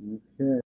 Okay.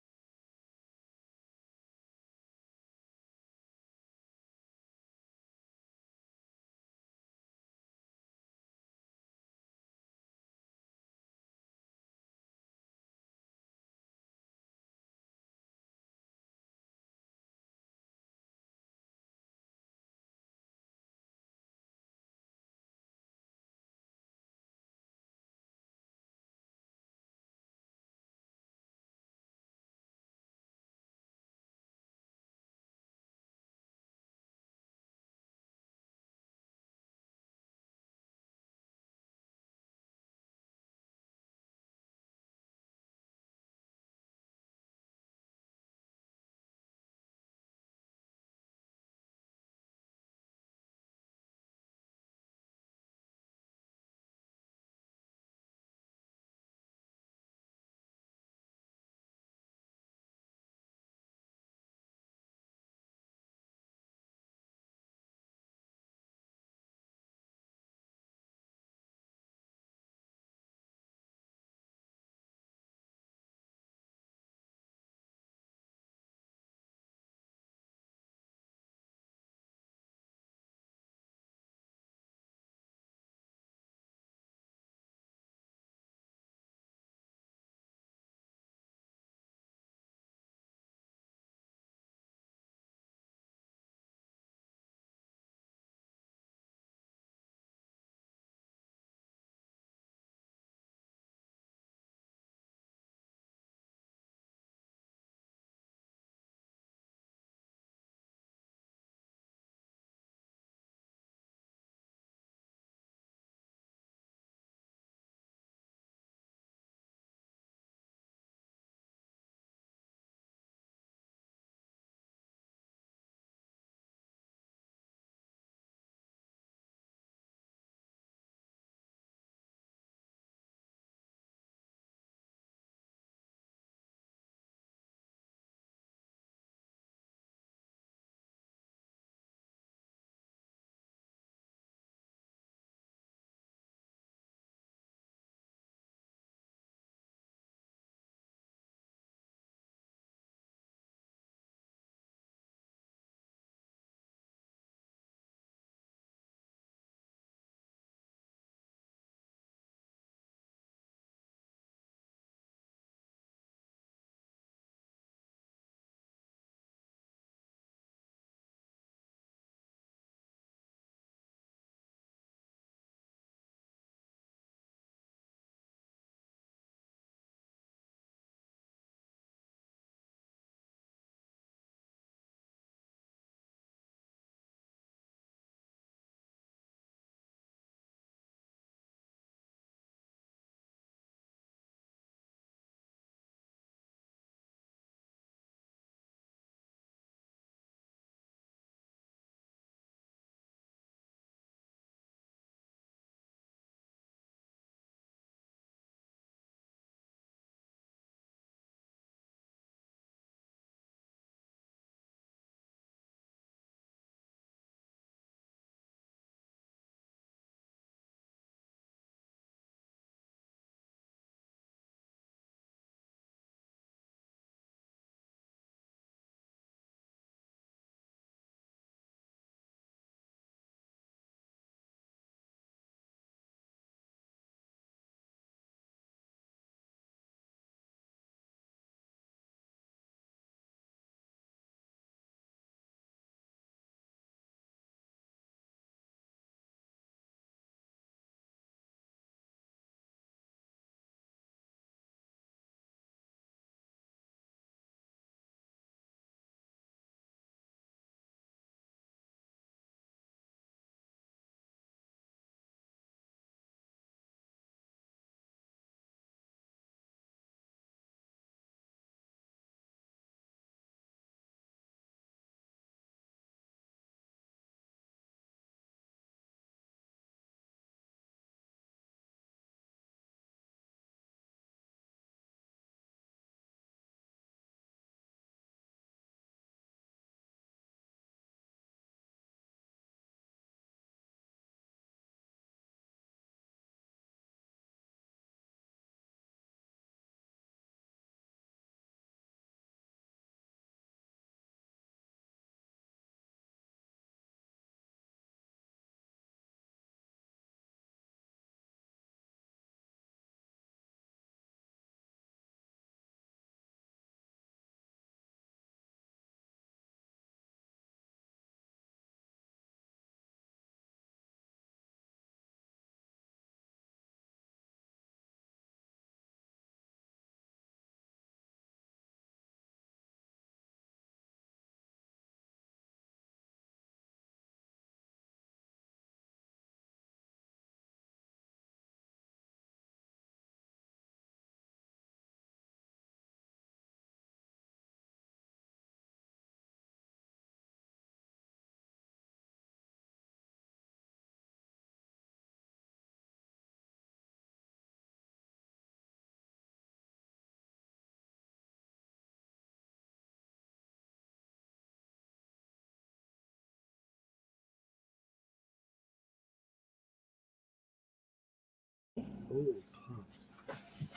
Oh,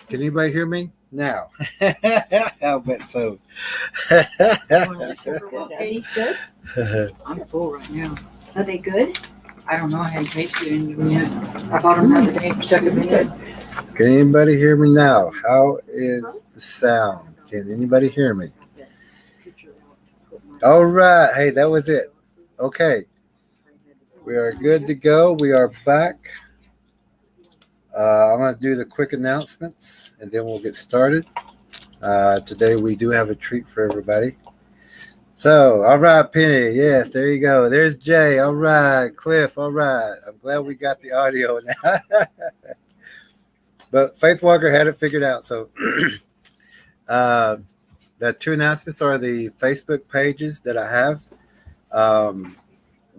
can anybody hear me now? I'll bet so. Katie's good? I'm full right now. Are they good? I don't know. I haven't tasted any of them yet. I bought them the other day and stuck them in it. Can anybody hear me now? How is the sound? Can anybody hear me? All right. Hey, that was it. Okay. We are good to go. We are back. I'm going to do the quick announcements and then we'll get started. Today we do have a treat for everybody. So, all right, Penny. Yes, there you go. There's Jay. All right. Cliff. All right. I'm glad we got the audio now. But Faith Walker had it figured out. So, the two announcements are the Facebook pages that I have.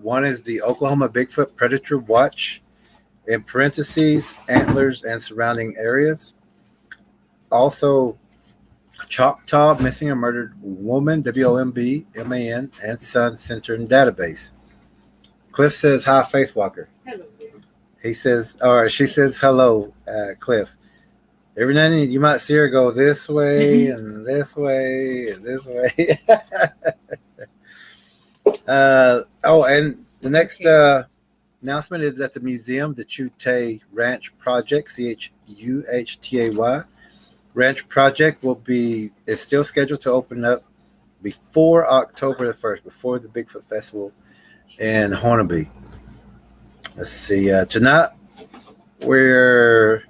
One is the Oklahoma Bigfoot Predator Watch, in parentheses, antlers and surrounding areas. Also, Choctaw Missing and Murdered Woman, WOMBMAN, and Son Center and Database. Cliff says, hi, Faith Walker. Hello. He says, or she says, hello, Cliff. Every now and then you might see her go this way and this way and this way. And the next announcement is at the museum, the Chutay Ranch Project, CHUHTAY Ranch Project is still scheduled to open up before October the 1st, before the Bigfoot Festival in Hornaby. Let's see. Tonight we're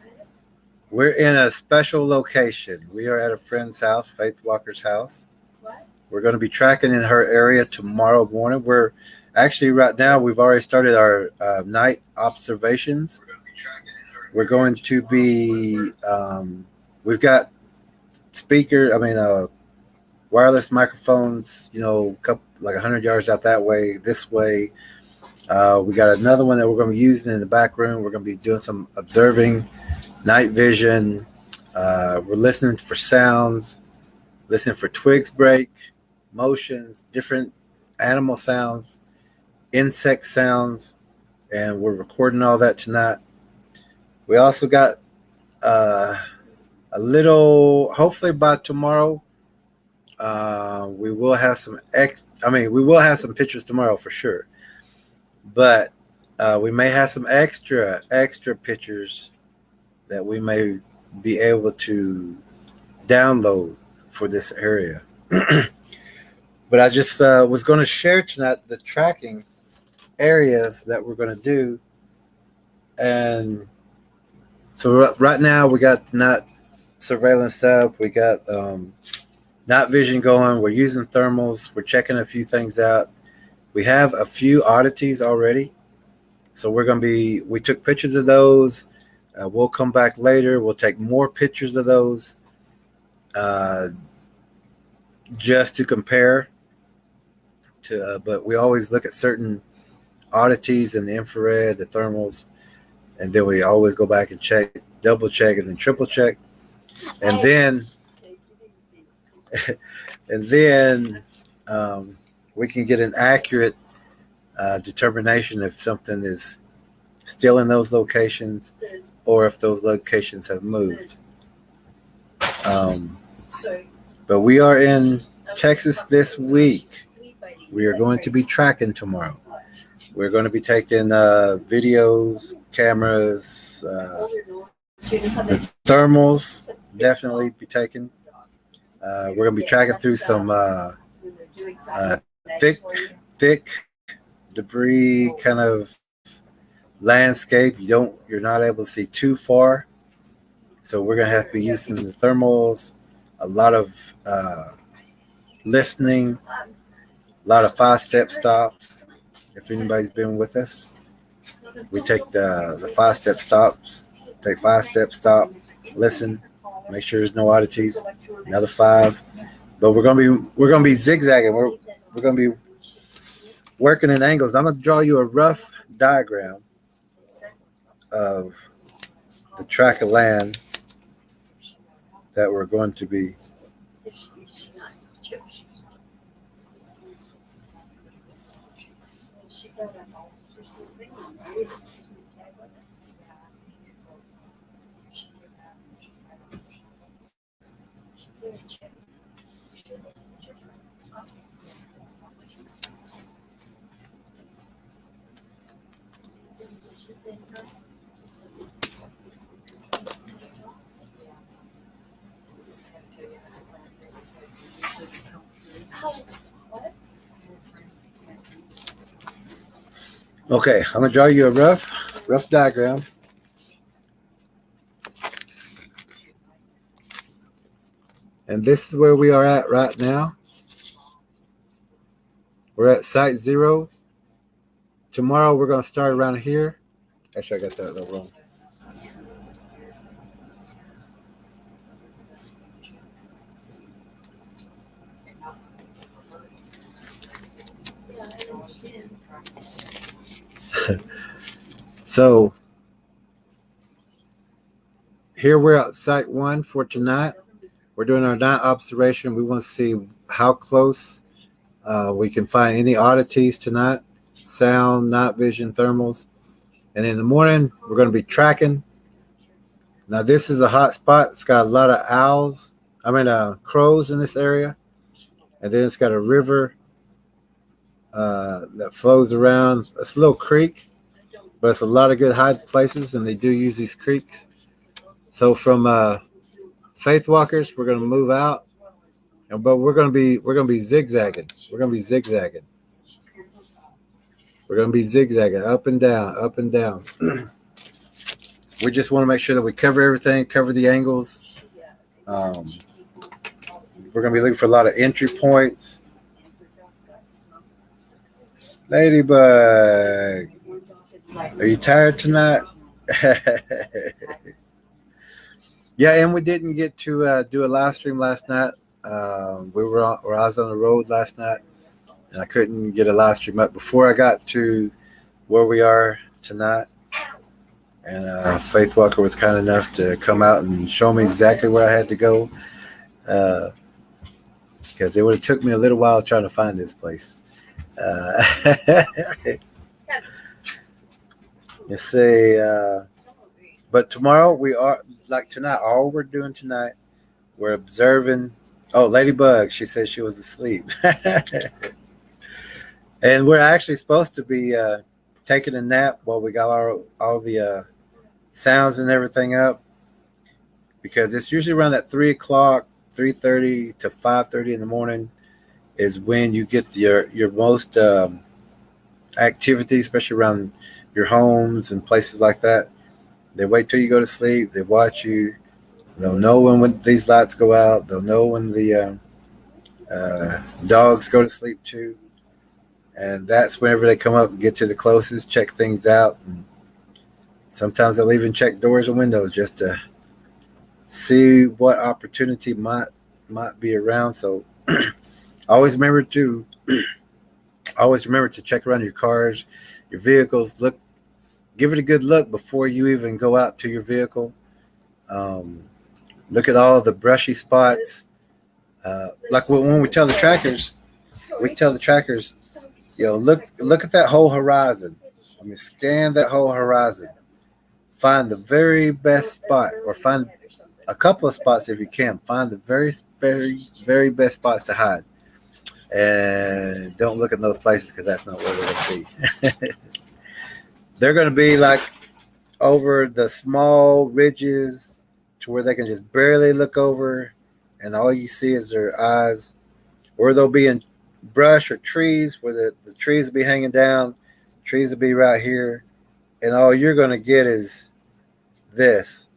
in a special location. We are at a friend's house, Faith Walker's house. We're going to be tracking in her area tomorrow morning. We're actually right now we've already started our night observations. We're going to be we've got wireless microphones, couple like 100 yards out that way, this way. We got another one that we're going to be using in the back room. We're going to be doing some observing, night vision. We're listening for sounds, listening for twigs break, motions, different animal sounds, insect sounds, and we're recording all that tonight. We also got a little, hopefully by tomorrow, we will have some we will have some pictures tomorrow for sure, but we may have some extra pictures that we may be able to download for this area. But I just was going to share tonight the tracking areas that we're going to do. And so right now we got night surveillance up. We got night vision going. We're using thermals. We're checking a few things out. We have a few oddities already. So we took pictures of those. We'll come back later. We'll take more pictures of those just to compare to, but we always look at certain oddities in the infrared, the thermals, and then we always go back and check, double check, and then triple check, and then we can get an accurate determination if something is still in those locations or if those locations have moved. But we are in Texas this week. We are going to be tracking tomorrow. We're going to be taking videos, cameras, the thermals, definitely be taken. We're going to be tracking through some thick debris kind of landscape. You're not able to see too far. So we're going to have to be using the thermals, a lot of listening, a lot of 5-step stops. If anybody's been with us, we take the 5-step stops, take 5-step stop, listen, make sure there's no oddities, another 5. But we're gonna be zigzagging. We're gonna be working in angles. I'm gonna draw you a rough diagram of the tract of land that we're going to be. Okay, I'm gonna draw you a rough diagram. And this is where we are at right now. We're at site 0. Tomorrow we're gonna start around here. Actually, I got that wrong. So here we're at site 1 for tonight. We're doing our night observation. We want to see how close we can find any oddities tonight, sound, night vision, thermals. And in the morning, we're going to be tracking. Now, this is a hot spot. It's got a lot of crows in this area. And then it's got a river that flows around. It's a little creek, but it's a lot of good hide places, and they do use these creeks. So from Faith Walkers, we're going to move out, but we're going to be zigzagging. We're going to be zigzagging. We're going to be zigzagging up and down, up and down. We just want to make sure that we cover everything, cover the angles. We're going to be looking for a lot of entry points. Ladybug, are you tired tonight? Yeah, and we didn't get to do a live stream last night. I was on the road last night, and I couldn't get a live stream up before I got to where we are tonight. And Faith Walker was kind enough to come out and show me exactly where I had to go, because it would have took me a little while trying to find this place. You see, but tomorrow we are, like tonight, all we're doing tonight, we're observing. Oh, Ladybug, she said she was asleep. And we're actually supposed to be taking a nap while we got all the sounds and everything up, because it's usually around at 3 o'clock, 3:30 to 5:30 in the morning is when you get your most activity, especially around your homes and places like that. They wait till you go to sleep. They watch you. They'll know when these lights go out. They'll know when the dogs go to sleep too. And that's whenever they come up and get to the closest, check things out. And sometimes they'll even check doors and windows just to see what opportunity might be around. So always remember to check around your cars, your vehicles. Give it a good look before you even go out to your vehicle. Look at all the brushy spots. Like when we tell the trackers, look at that whole horizon. I mean, scan that whole horizon. Find the very best spot, or find a couple of spots if you can. Find the very, very, very best spots to hide. And don't look at those places, because that's not where they're going to be. They're going to be like over the small ridges to where they can just barely look over, and all you see is their eyes. Or they'll be in brush or trees where the trees will be hanging down. Trees will be right here. And all you're going to get is this.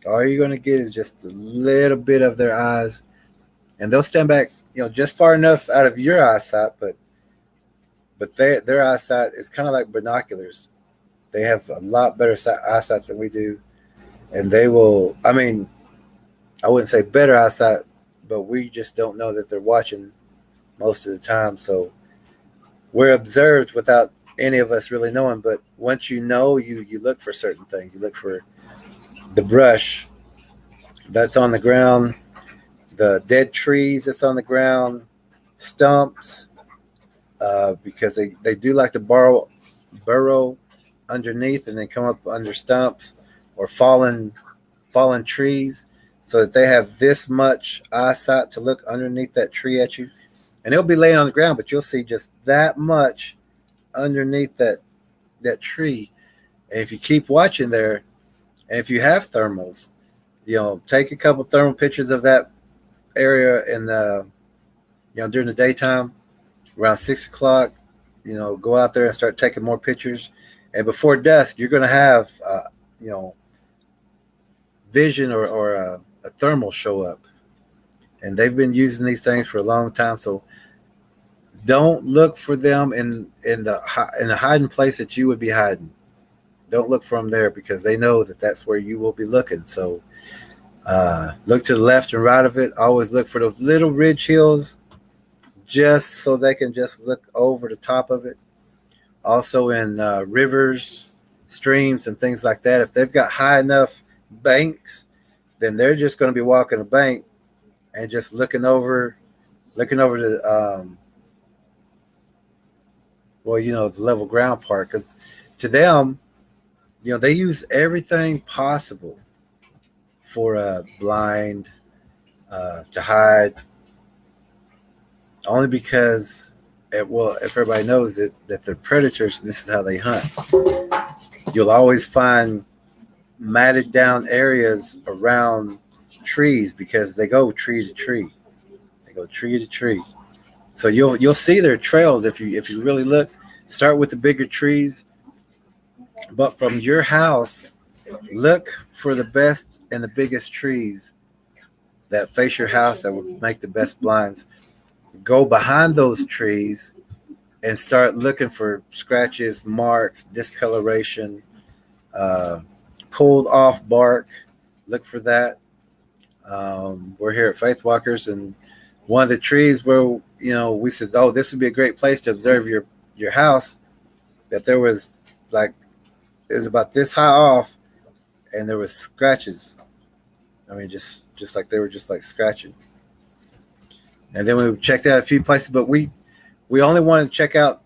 All you're going to get is just a little bit of their eyes. And they'll stand back, just far enough out of your eyesight, but their eyesight is kind of like binoculars. They have a lot better eyesight than we do. And they will, I wouldn't say better eyesight, but we just don't know that they're watching most of the time. So we're observed without any of us really knowing. But once you know, you look for certain things. You look for the brush that's on the ground, the dead trees that's on the ground, stumps, because they do like to burrow underneath and then come up under stumps or fallen trees, so that they have this much eyesight to look underneath that tree at you. And it'll be laying on the ground, but you'll see just that much underneath that tree. And if you keep watching there, and if you have thermals, take a couple thermal pictures of that area in the during the daytime, around 6 o'clock, go out there and start taking more pictures. And before dusk, you're going to have, you know, vision or a thermal show up. And they've been using these things for a long time. So don't look for them in the hiding place that you would be hiding. Don't look for them there because they know that that's where you will be looking. So look to the left and right of it. Always look for those little ridge hills just so they can just look over the top of it. Also in rivers, streams, and things like that. If they've got high enough banks, then they're just going to be walking a bank and just looking over the the level ground part. Because to them, they use everything possible for a blind to hide, only because if everybody knows that they're predators and this is how they hunt, you'll always find matted down areas around trees because they go tree to tree. They go tree to tree. So you'll see their trails if you really look. Start with the bigger trees, but from your house, look for the best and the biggest trees that face your house that would make the best blinds. Go behind those trees and start looking for scratches, marks, discoloration, pulled off bark. Look for that. We're here at Faith Walkers, and one of the trees where we said, "Oh, this would be a great place to observe your house." That there was like it was about this high off, and there was scratches. I mean, just like they were just like scratching. And then we checked out a few places, but we only wanted to check out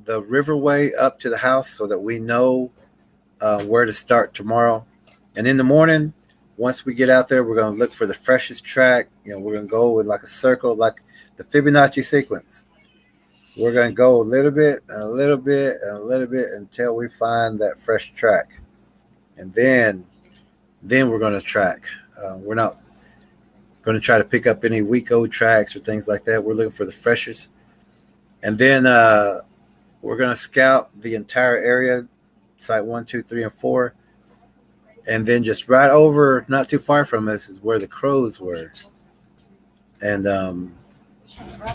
the riverway up to the house so that we know where to start tomorrow. And in the morning, once we get out there, we're going to look for the freshest track. We're going to go with like a circle, like the Fibonacci sequence. We're going to go a little bit, and a little bit, and a little bit until we find that fresh track. And then we're going to track. We're not going to try to pick up any weak old tracks or things like that. We're looking for the freshest. And then we're going to scout the entire area, site 1, 2, 3, and 4. And then just right over, not too far from us, is where the crows were. And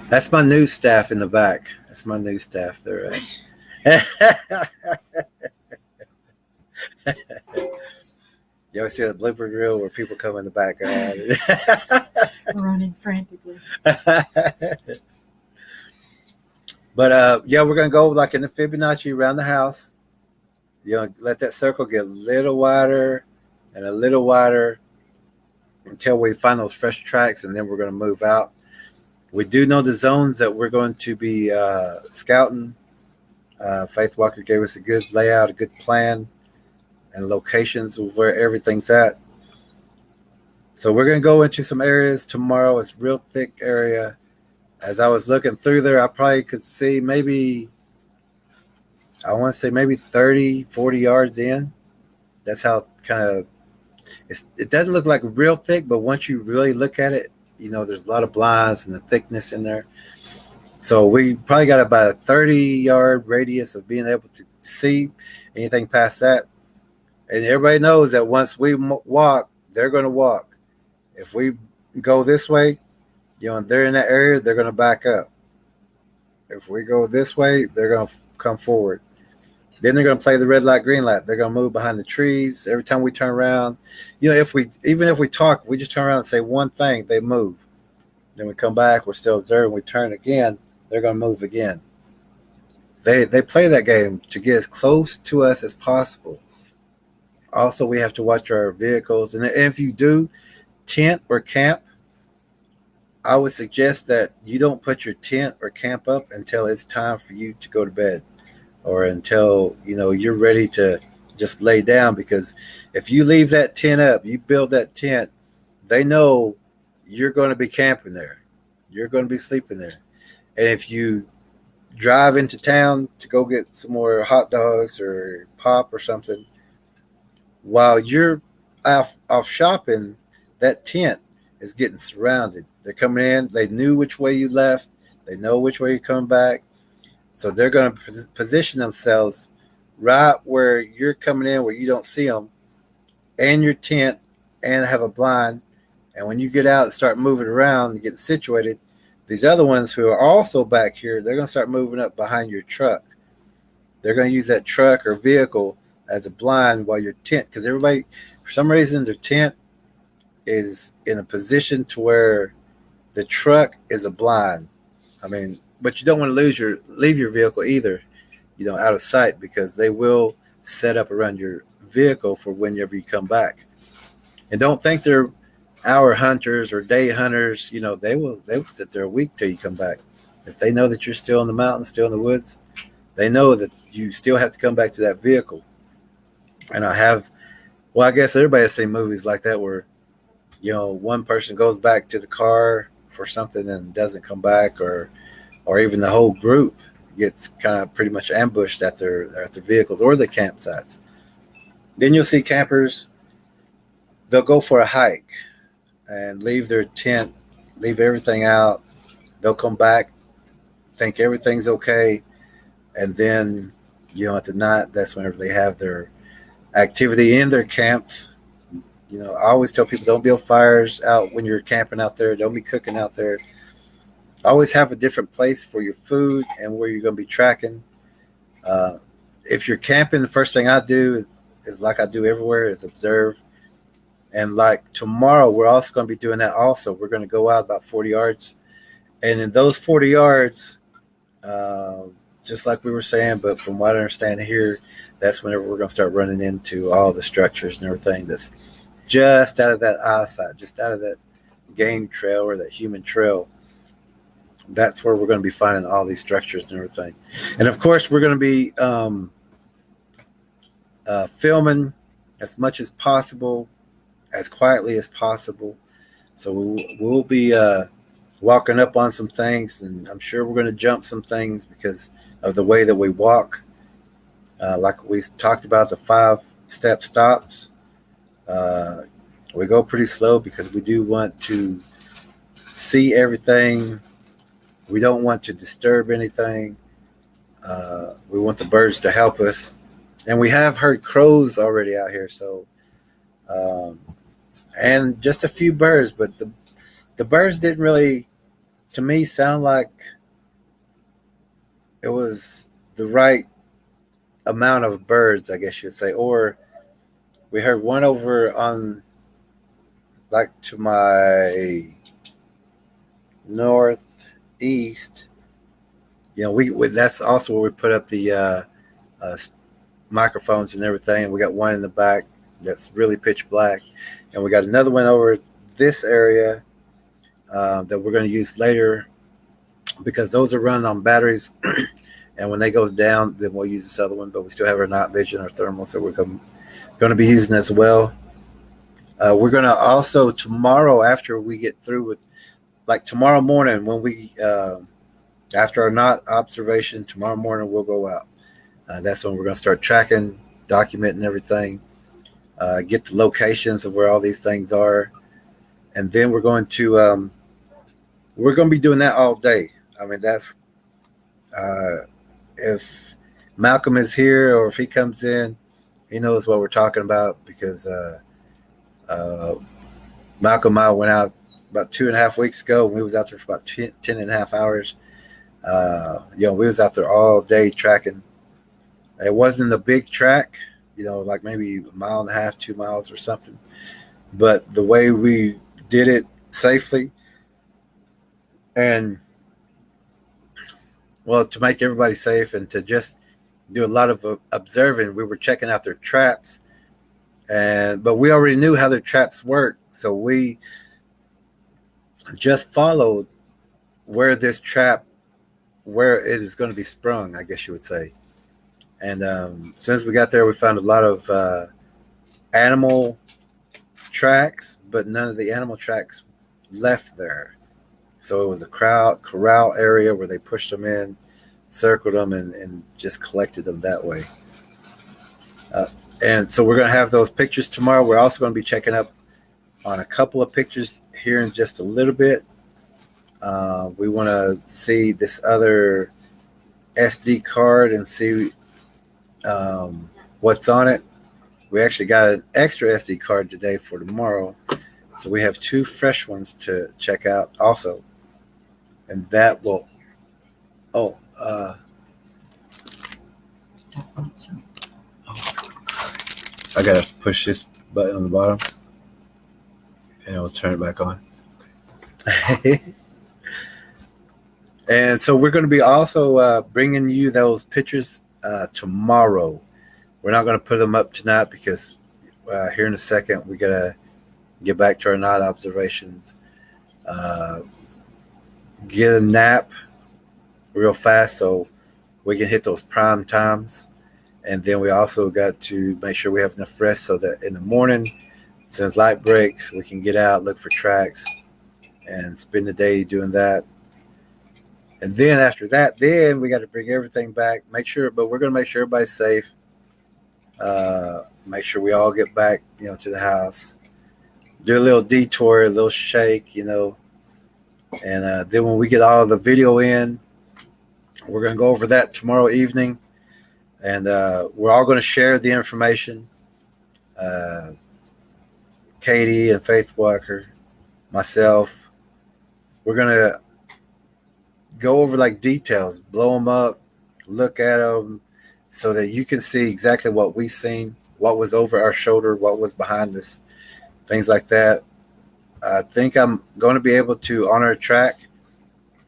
that's my news staff in the back. That's my news staff there. You ever see that blooper reel where people come in the background? Running frantically. But we're going to go like in the Fibonacci around the house. Let that circle get a little wider and a little wider until we find those fresh tracks, and then we're going to move out. We do know the zones that we're going to be scouting. Faith Walker gave us a good layout, a good plan, and locations of where everything's at. So we're going to go into some areas tomorrow. It's a real thick area. As I was looking through there, I probably could see maybe 30, 40 yards in. That's how kind of it doesn't look like real thick, but once you really look at it, there's a lot of blinds and the thickness in there. So we probably got about a 30-yard radius of being able to see anything past that. And everybody knows that once we walk, they're going to walk. If we go this way, and they're in that area, they're going to back up. If we go this way, they're going to come forward. Then they're going to play the red light, green light. They're going to move behind the trees. Every time we turn around, if we talk, if we just turn around and say one thing, they move. Then we come back, we're still observing. We turn again, they're going to move again. They play that game to get as close to us as possible. Also, we have to watch our vehicles. And if you do tent or camp, I would suggest that you don't put your tent or camp up until it's time for you to go to bed, or until you're ready to just lay down. Because if you leave that tent up, you build that tent, they know you're going to be camping there. You're going to be sleeping there. And if you drive into town to go get some more hot dogs or pop or something, while you're off shopping, that tent is getting surrounded. They're coming in. They knew which way you left. They know which way you're coming back. So they're going to position themselves right where you're coming in, where you don't see them, and your tent, and have a blind. And when you get out and start moving around and get situated, these other ones who are also back here, they're going to start moving up behind your truck. They're going to use that truck or vehicle as a blind while your tent, because everybody, for some reason, their tent is in a position to where the truck is a blind. I mean, but you don't want to leave your vehicle either, out of sight, because they will set up around your vehicle for whenever you come back. And don't think they're hour hunters or day hunters. They will sit there a week till you come back. If they know that you're still in the mountains, still in the woods, they know that you still have to come back to that vehicle. And I guess everybody has seen movies like that where, one person goes back to the car for something and doesn't come back, or even the whole group gets kind of pretty much ambushed at their vehicles or their campsites. Then you'll see campers, they'll go for a hike and leave their tent, leave everything out. They'll come back, think everything's okay, and then, at the night, that's whenever they have their activity in their camps. I always tell people, don't build fires out when you're camping out there. Don't be cooking out there. Always have a different place for your food and where you're going to be tracking. If you're camping, the first thing I do is like I do everywhere, is observe. And like tomorrow, we're also going to be doing that also. We're going to go out about 40 yards. And in those 40 yards, just like we were saying, but from what I understand here, that's whenever we're going to start running into all the structures and everything that's just out of that eyesight, just out of that game trail or that human trail. That's where we're going to be finding all these structures and everything. And of course, we're going to be filming as much as possible, as quietly as possible. So we'll be walking up on some things, and I'm sure we're going to jump some things because of the way that we walk. Like we talked about, the 5-step stops. We go pretty slow because we do want to see everything. We don't want to disturb anything. We want the birds to help us. And we have heard crows already out here, so and just a few birds, but the birds didn't really, to me, sound like it was the right amount of birds, I guess you'd say. Or we heard one over on, like, to my northeast. We that's also where we put up the microphones and everything. And we got one in the back that's really pitch black, and we got another one over this area that we're going to use later, because those are running on batteries. And when they goes down, then we'll use this other one. But we still have our night vision, our thermal, so we're going to be using as well. We're going to also, tomorrow, after we get through with, like tomorrow morning, when we after our night observation, tomorrow morning we'll go out. That's when we're going to start tracking, documenting everything, get the locations of where all these things are, and then we're going to be doing that all day. I mean, that's if Malcolm is here, or if he comes in, he knows what we're talking about, because Malcolm and I went out about 2.5 weeks ago, and we was out there for about 10.5 hours. We was out there all day tracking. It wasn't a big track, like maybe 1.5 miles, 2 miles or something. But the way we did it safely, and to make everybody safe, and to just do a lot of observing, we were checking out their traps, but we already knew how their traps work, so we just followed where it is going to be sprung, I guess you would say. And as soon as we got there, we found a lot of animal tracks, but none of the animal tracks left there. So it was a corral area where they pushed them in, circled them, and just collected them that way. And so we're going to have those pictures tomorrow. We're also going to be checking up on a couple of pictures here in just a little bit. We want to see this other SD card and see what's on it. We actually got an extra SD card today for tomorrow. So we have 2 fresh ones to check out also. And that will, oh, I got to push this button on the bottom and it'll turn it back on. And so we're going to be also bringing you those pictures tomorrow. We're not going to put them up tonight because here in a second we got to get back to our night observations, get a nap real fast so we can hit those prime times. And then we also got to make sure we have enough rest so that in the morning, since light breaks, we can get out, look for tracks, and spend the day doing that. And then after that, then we got to bring everything back, but we're going to make sure everybody's safe. Make sure we all get back, to the house. Do a little detour, a little shake, and then when we get all the video in, we're going to go over that tomorrow evening, and we're all going to share the information. Katie and Faith Walker, myself, we're going to go over like details, blow them up, look at them so that you can see exactly what we've seen, what was over our shoulder, what was behind us, things like that. I think I'm going to be able to, on our track,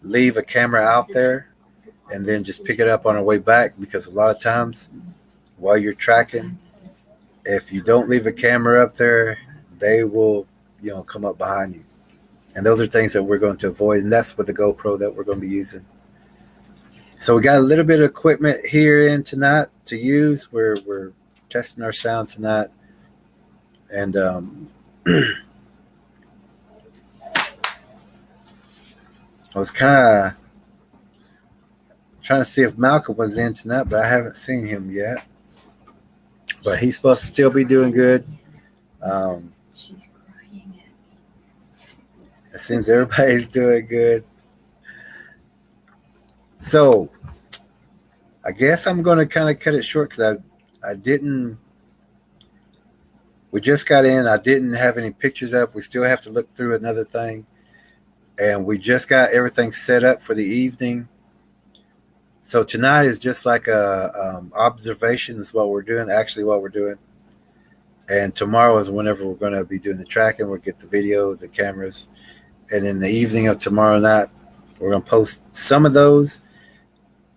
leave a camera out there and then just pick it up on our way back, because a lot of times while you're tracking, if you don't leave a camera up there, they will, come up behind you. And those are things that we're going to avoid, and that's with the GoPro that we're going to be using. So we got a little bit of equipment here in tonight to use. We're testing our sound tonight, and I was kind of trying to see if Malcolm was in tonight, but I haven't seen him yet. But he's supposed to still be doing good. She's crying at me. It seems everybody's doing good. So I guess I'm going to kind of cut it short because I didn't. We just got in. I didn't have any pictures up. We still have to look through another thing. And we just got everything set up for the evening. So tonight is just like a observation is what we're doing, actually what we're doing. And tomorrow is whenever we're going to be doing the tracking. We'll get the video, the cameras. And in the evening of tomorrow night, we're going to post some of those.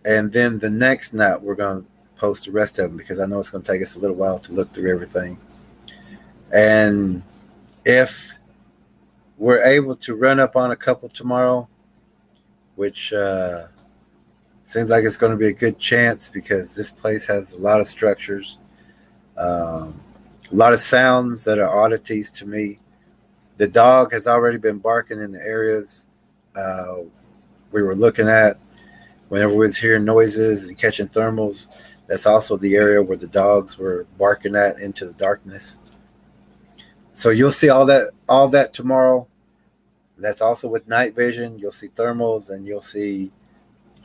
And then the next night, we're going to post the rest of them, because I know it's going to take us a little while to look through everything. And if we're able to run up on a couple tomorrow, which seems like it's going to be a good chance, because this place has a lot of structures, a lot of sounds that are oddities to me. The dog has already been barking in the areas we were looking at. Whenever we was hearing noises and catching thermals, that's also the area where the dogs were barking at into the darkness. So you'll see all that tomorrow. That's also with night vision. You'll see thermals, and you'll see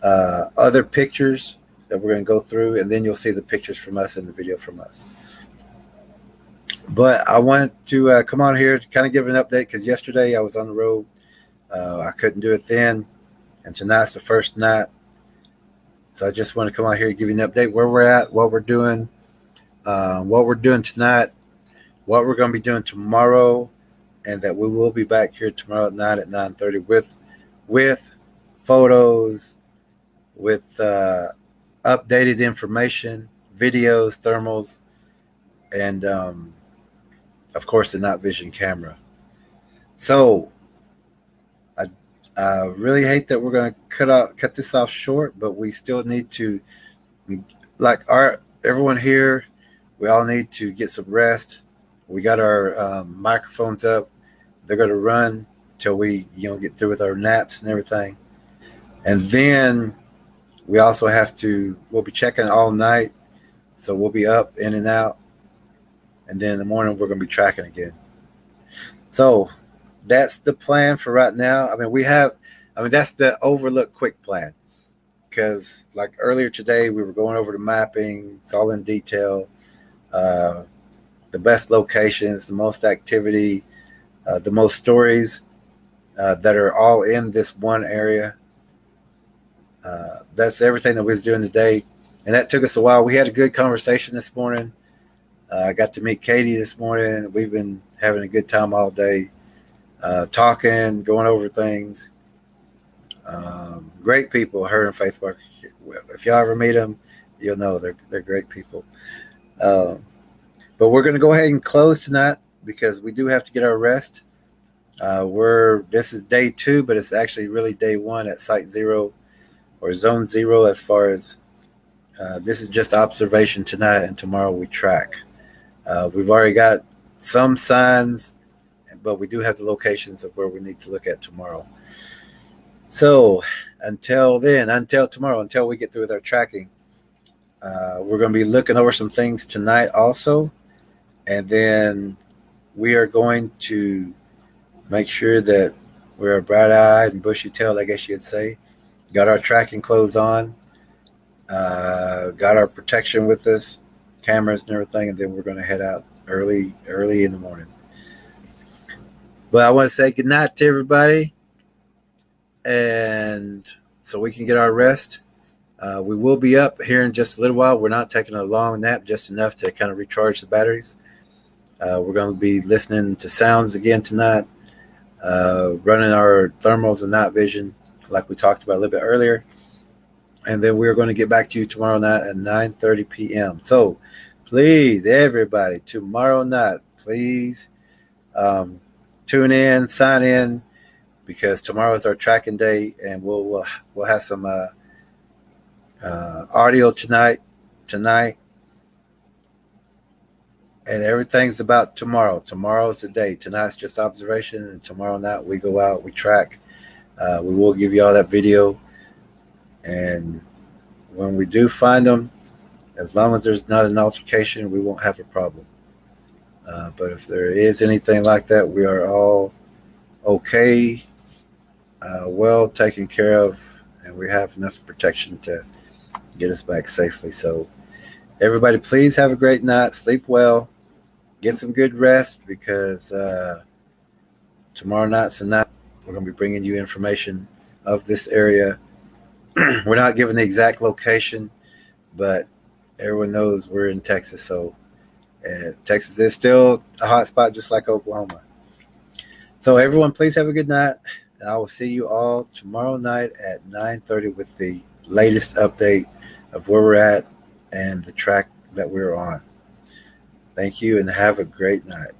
other pictures that we're going to go through, and then you'll see the pictures from us and the video from us. But I want to come on here to kind of give an update, because yesterday I was on the road. I couldn't do it then, and tonight's the first night. So I just want to come out here and give you an update where we're at, what we're doing tonight, what we're going to be doing tomorrow, and that we will be back here tomorrow night at 9:30 with photos, with updated information, videos, thermals, and of course the night vision camera. So I really hate that we're going to cut this off short, but we still need to, like everyone here, we all need to get some rest. We got our microphones up. They're going to run till we get through with our naps and everything. And then we also we'll be checking all night. So we'll be up, in and out. And then in the morning, we're going to be tracking again. So that's the plan for right now. That's the overlook quick plan. because like earlier today, we were going over the mapping. It's all in detail. Uh, the best locations, the most activity, the most stories that are all in this one area. That's everything that we was doing today, and that took us a while. We had a good conversation this morning. I got to meet Katie this morning. We've been having a good time all day, talking, going over things. Great people, her and Faith Barker. If y'all ever meet them, you'll know they're great people. Um, but we're going to go ahead and close tonight because we do have to get our rest. This is day 2, but it's actually really day 1 at Site 0 or Zone 0 as far as this is just observation tonight, and tomorrow we track. We've already got some signs, but we do have the locations of where we need to look at tomorrow. So until then, until tomorrow, until we get through with our tracking, we're going to be looking over some things tonight also. And then we are going to make sure that we're bright-eyed and bushy-tailed, I guess you'd say. Got our tracking clothes on, got our protection with us, cameras and everything, and then we're going to head out early in the morning. But I want to say good night to everybody, and so we can get our rest. We will be up here in just a little while. We're not taking a long nap, just enough to kind of recharge the batteries. We're going to be listening to sounds again tonight, running our thermals and night vision like we talked about a little bit earlier. And then we're going to get back to you tomorrow night at 9:30 p.m. So please, everybody, tomorrow night, please tune in, sign in, because tomorrow is our tracking day, and we'll have some audio tonight, and everything's about tomorrow. Tomorrow's the day. Tonight's just observation, and tomorrow night we go out, we track. We will give you all that video, and when we do find them, as long as there's not an altercation, we won't have a problem. But if there is anything like that, we are all okay, well taken care of, and we have enough protection to get us back safely. So everybody, please have a great night. Sleep well. Get some good rest, because tomorrow night's the night we're going to be bringing you information of this area. We're not giving the exact location, but everyone knows we're in Texas. So Texas is still a hot spot, just like Oklahoma. So everyone, please have a good night. And I will see you all tomorrow night at 9:30 with the latest update of where we're at and the track that we're on. Thank you, and have a great night.